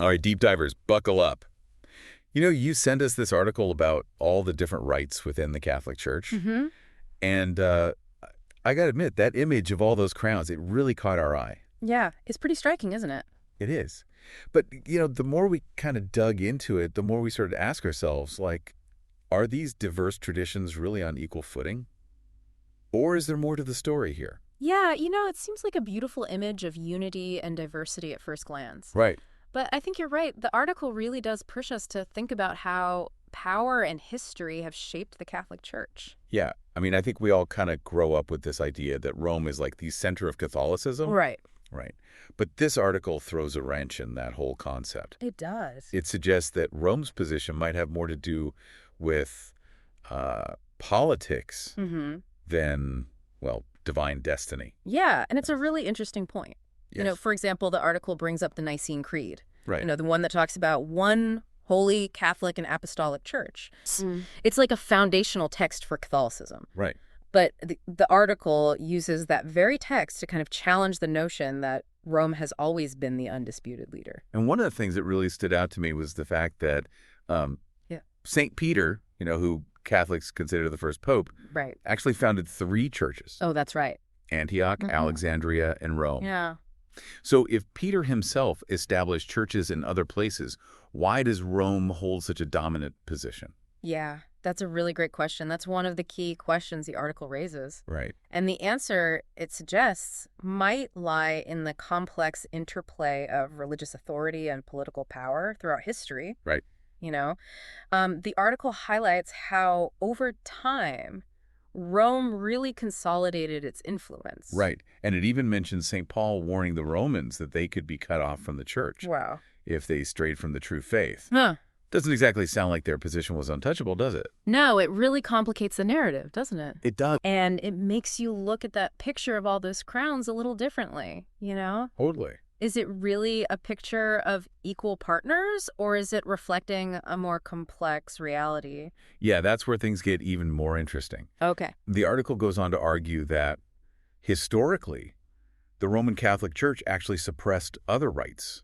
All right, deep divers, buckle up. You sent us this article about all the different rites within the Catholic Church. Mm-hmm. And I got to admit, that image of all those crowns, it really caught our eye. Yeah, it's pretty striking, isn't it? It is. But, the more we kind of dug into it, the more we started to ask ourselves, like, are these diverse traditions really on equal footing? Or is there more to the story here? Yeah, it seems like a beautiful image of unity and diversity at first glance. Right. But I think you're right. The article really does push us to think about how power and history have shaped the Catholic Church. Yeah. I think we all kind of grow up with this idea that Rome is like the center of Catholicism. Right. Right. But this article throws a wrench in that whole concept. It does. It suggests that Rome's position might have more to do with politics than, well, divine destiny. Yeah, and it's a really interesting point. Yes. For example, the article brings up the Nicene Creed. Right. The one that talks about one holy Catholic and Apostolic Church. It's like a foundational text for Catholicism. Right. But the article uses that very text to kind of challenge the notion that Rome has always been the undisputed leader. And one of the things that really stood out to me was the fact that St. Peter, who Catholics consider the first pope, Right. actually founded 3 churches. Oh, that's right. Antioch, Alexandria, and Rome. Yeah. So if Peter himself established churches in other places, why does Rome hold such a dominant position? Yeah, that's a really great question. That's one of the key questions the article raises. Right. And the answer, it suggests, might lie in the complex interplay of religious authority and political power throughout history. Right. The article highlights how, over time, Rome really consolidated its influence. Right. And it even mentions St. Paul warning the Romans that they could be cut off from the church Wow. if they strayed from the true faith. Huh. Doesn't exactly sound like their position was untouchable, does it? No, it really complicates the narrative, doesn't it? It does. And it makes you look at that picture of all those crowns a little differently, Totally. Is it really a picture of equal partners, or is it reflecting a more complex reality? Yeah, that's where things get even more interesting. Okay. The article goes on to argue that, historically, the Roman Catholic Church actually suppressed other rites,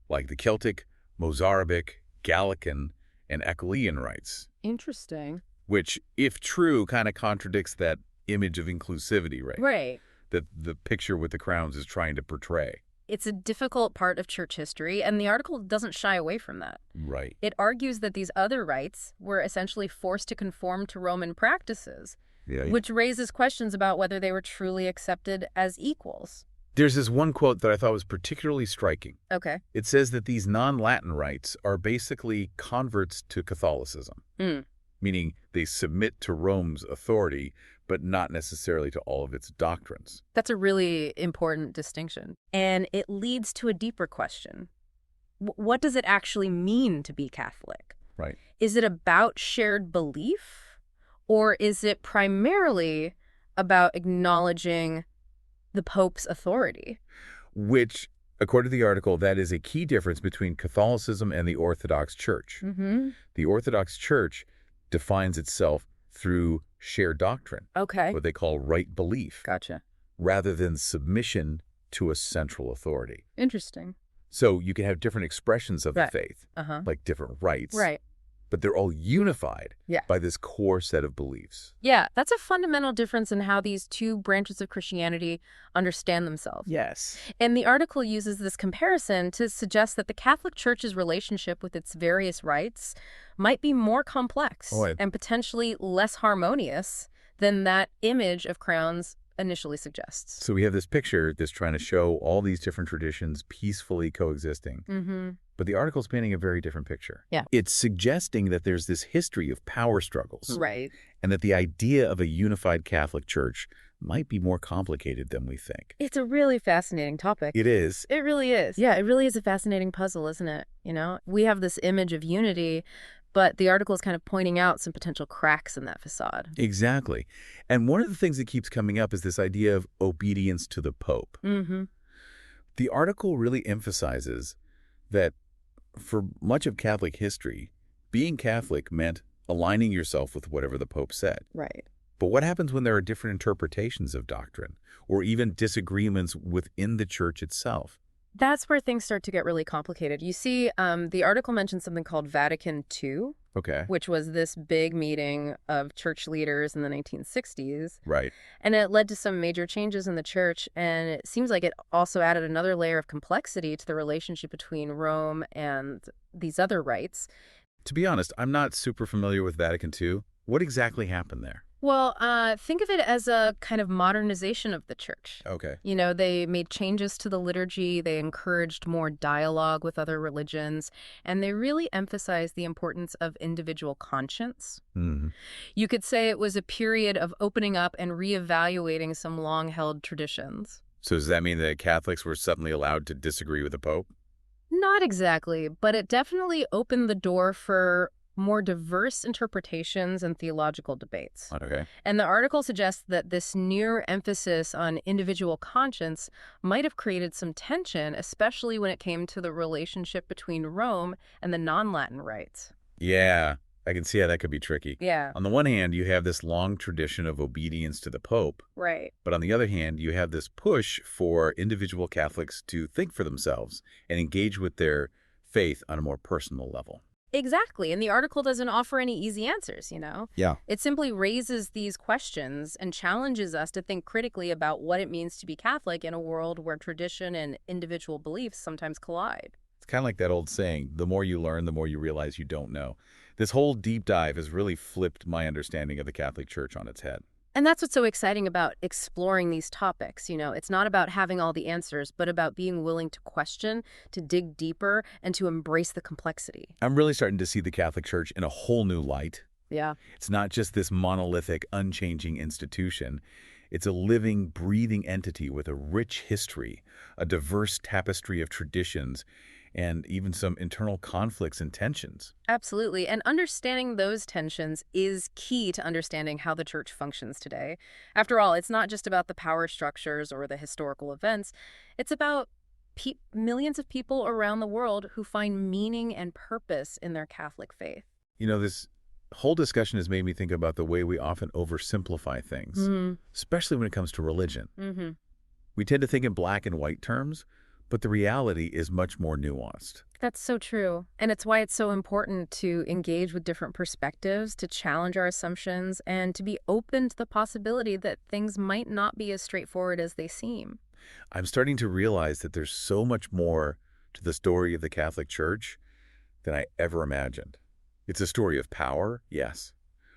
like the Celtic, Mozarabic, Gallican, and Aquilean rites, Interesting. which, if true, kind of contradicts that image of inclusivity, right? Right. That the picture with the crowns is trying to portray. It's a difficult part of church history, and the article doesn't shy away from that. Right. It argues that these other rites were essentially forced to conform to Roman practices, Yeah. which raises questions about whether they were truly accepted as equals. There's this one quote that I thought was particularly striking. Okay. It says that these non-Latin rites are basically converts to Catholicism, meaning they submit to Rome's authority, but not necessarily to all of its doctrines. That's a really important distinction. And it leads to a deeper question. What does it actually mean to be Catholic? Right. Is it about shared belief, or is it primarily about acknowledging the Pope's authority? Which, according to the article, that is a key difference between Catholicism and the Orthodox Church. The Orthodox Church defines itself through shared doctrine, Okay. what they call right belief, Gotcha. rather than submission to a central authority. Interesting. So you can have different expressions of Right. the faith, Uh-huh. like different rites, Right. but they're all unified Yeah. by this core set of beliefs. Yeah, that's a fundamental difference in how these two branches of Christianity understand themselves. Yes. And the article uses this comparison to suggest that the Catholic Church's relationship with its various rites might be more complex and potentially less harmonious than that image of crowns initially suggests. So we have this picture that's trying to show all these different traditions peacefully coexisting. But the article's painting a very different picture. Yeah. It's suggesting that there's this history of power struggles. Right. And that the idea of a unified Catholic Church might be more complicated than we think. It's a really fascinating topic. It is. It really is. Yeah, it really is a fascinating puzzle, isn't it? We have this image of unity, but the article is kind of pointing out some potential cracks in that facade. Exactly. And one of the things that keeps coming up is this idea of obedience to the Pope. The article really emphasizes that for much of Catholic history, being Catholic meant aligning yourself with whatever the Pope said. Right. But what happens when there are different interpretations of doctrine, or even disagreements within the Church itself? That's where things start to get really complicated. You see, the article mentions something called Vatican II, Okay. which was this big meeting of church leaders in the 1960s. Right. And it led to some major changes in the church, and it seems like it also added another layer of complexity to the relationship between Rome and these other rites. To be honest, I'm not super familiar with Vatican II. What exactly happened there? Well, think of it as a kind of modernization of the church. Okay. You know, they made changes to the liturgy, they encouraged more dialogue with other religions, and they really emphasized the importance of individual conscience. Hmm. You could say it was a period of opening up and reevaluating some long-held traditions. So does that mean that Catholics were suddenly allowed to disagree with the Pope? Not exactly, but it definitely opened the door for more diverse interpretations and theological debates. Okay. And the article suggests that this near emphasis on individual conscience might have created some tension, especially when it came to the relationship between Rome and the non-Latin rites. Yeah, I can see how that could be tricky. Yeah, On the one hand, you have this long tradition of obedience to the Pope, right. but on the other hand, you have this push for individual Catholics to think for themselves and engage with their faith on a more personal level. Exactly. And the article doesn't offer any easy answers, you know? Yeah. It simply raises these questions and challenges us to think critically about what it means to be Catholic in a world where tradition and individual beliefs sometimes collide. It's kind of like that old saying, the more you learn, the more you realize you don't know. This whole deep dive has really flipped my understanding of the Catholic Church on its head. And that's what's so exciting about exploring these topics. You know, it's not about having all the answers, but about being willing to question, to dig deeper, and to embrace the complexity. I'm really starting to see the Catholic Church in a whole new light. Yeah. It's not just this monolithic, unchanging institution. It's a living, breathing entity with a rich history, a diverse tapestry of traditions, and even some internal conflicts and tensions. Absolutely. And understanding those tensions is key to understanding how the church functions today. After all, it's not just about the power structures or the historical events. It's about millions of people around the world who find meaning and purpose in their Catholic faith. You know, this whole discussion has made me think about the way we often oversimplify things, especially when it comes to religion. Mm-hmm. We tend to think in black and white terms, but the reality is much more nuanced. That's so true. And it's why it's so important to engage with different perspectives, to challenge our assumptions, and to be open to the possibility that things might not be as straightforward as they seem. I'm starting to realize that there's so much more to the story of the Catholic Church than I ever imagined. It's a story of power, yes,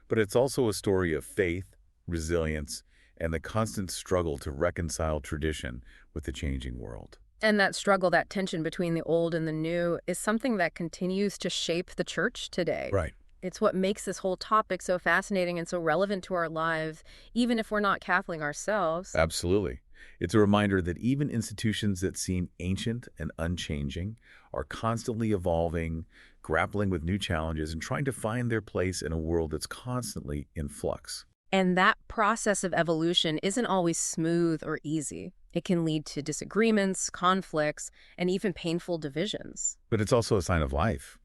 but it's also a story of faith, resilience, and the constant struggle to reconcile tradition with the changing world. And that struggle, that tension between the old and the new, is something that continues to shape the church today. Right. It's what makes this whole topic so fascinating and so relevant to our lives, even if we're not Catholic ourselves. Absolutely. It's a reminder that even institutions that seem ancient and unchanging are constantly evolving, grappling with new challenges, and trying to find their place in a world that's constantly in flux. And that process of evolution isn't always smooth or easy. It can lead to disagreements, conflicts, and even painful divisions. But it's also a sign of life,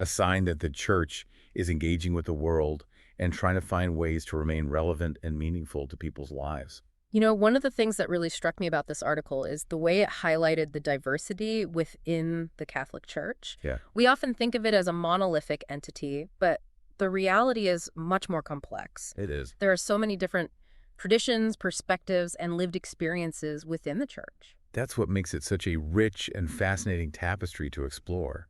a sign that the church is engaging with the world and trying to find ways to remain relevant and meaningful to people's lives. You know, one of the things that really struck me about this article is the way it highlighted the diversity within the Catholic Church. Yeah. We often think of it as a monolithic entity, but the reality is much more complex. It is. There are so many different traditions, perspectives, and lived experiences within the church. That's what makes it such a rich and fascinating tapestry to explore.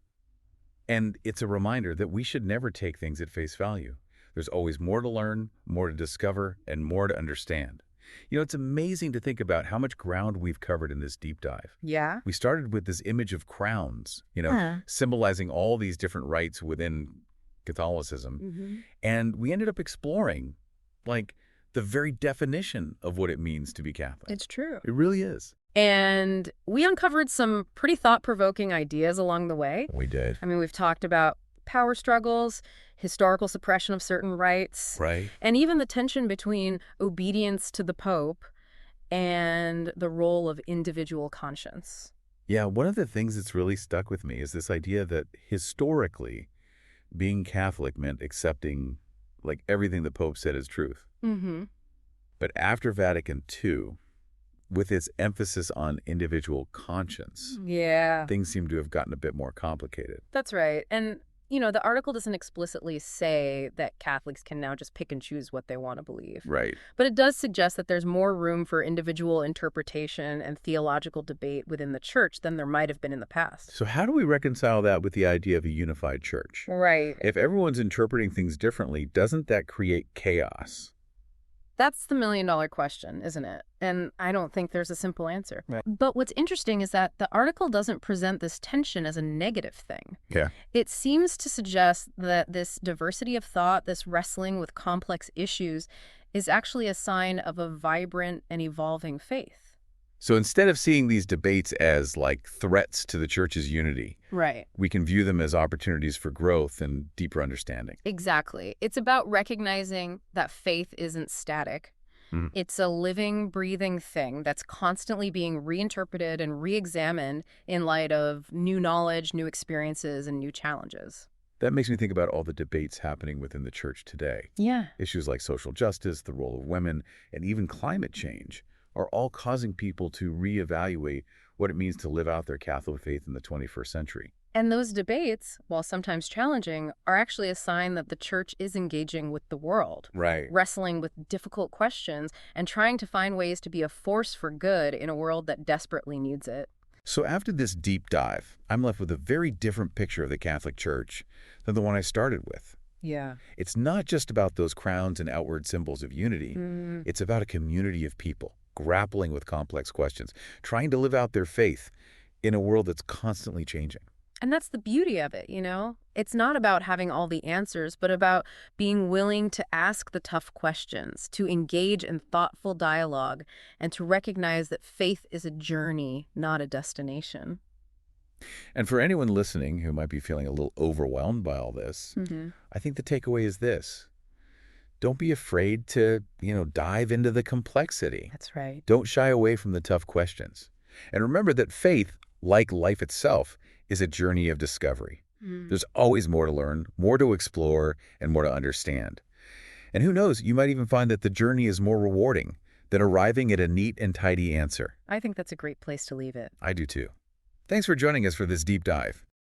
And it's a reminder that we should never take things at face value. There's always more to learn, more to discover, and more to understand. You know, it's amazing to think about how much ground we've covered in this deep dive. Yeah? We started with this image of crowns, symbolizing all these different rites within Catholicism. And we ended up exploring, like, the very definition of what it means to be Catholic. It's true. It really is. And we uncovered some pretty thought-provoking ideas along the way. We did. I mean, we've talked about power struggles, historical suppression of certain rights, Right. and even the tension between obedience to the Pope and the role of individual conscience. Yeah, one of the things that's really stuck with me is this idea that historically, being Catholic meant accepting, like, everything the Pope said is truth. Mm-hmm. But after Vatican II, with its emphasis on individual conscience, Yeah. things seem to have gotten a bit more complicated. That's right. And, the article doesn't explicitly say that Catholics can now just pick and choose what they want to believe. Right. But it does suggest that there's more room for individual interpretation and theological debate within the church than there might have been in the past. So how do we reconcile that with the idea of a unified church? Right. If everyone's interpreting things differently, doesn't that create chaos? That's the million-dollar question, isn't it? And I don't think there's a simple answer. Right. But what's interesting is that the article doesn't present this tension as a negative thing. Yeah. It seems to suggest that this diversity of thought, this wrestling with complex issues, is actually a sign of a vibrant and evolving faith. So instead of seeing these debates as like threats to the church's unity, Right. we can view them as opportunities for growth and deeper understanding. Exactly. It's about recognizing that faith isn't static. It's a living, breathing thing that's constantly being reinterpreted and re-examined in light of new knowledge, new experiences, and new challenges. That makes me think about all the debates happening within the church today. Yeah. Issues like social justice, the role of women, and even climate change are all causing people to reevaluate what it means to live out their Catholic faith in the 21st century. And those debates, while sometimes challenging, are actually a sign that the church is engaging with the world. Right. Wrestling with difficult questions and trying to find ways to be a force for good in a world that desperately needs it. So after this deep dive, I'm left with a very different picture of the Catholic Church than the one I started with. Yeah. It's not just about those crowns and outward symbols of unity. It's about a community of people grappling with complex questions, trying to live out their faith in a world that's constantly changing. And that's the beauty of it, It's not about having all the answers, but about being willing to ask the tough questions, to engage in thoughtful dialogue, and to recognize that faith is a journey, not a destination. And for anyone listening who might be feeling a little overwhelmed by all this, I think the takeaway is this. Don't be afraid to, dive into the complexity. That's right. Don't shy away from the tough questions. And remember that faith, like life itself, is a journey of discovery. There's always more to learn, more to explore, and more to understand. And who knows, you might even find that the journey is more rewarding than arriving at a neat and tidy answer. I think that's a great place to leave it. I do too. Thanks for joining us for this deep dive.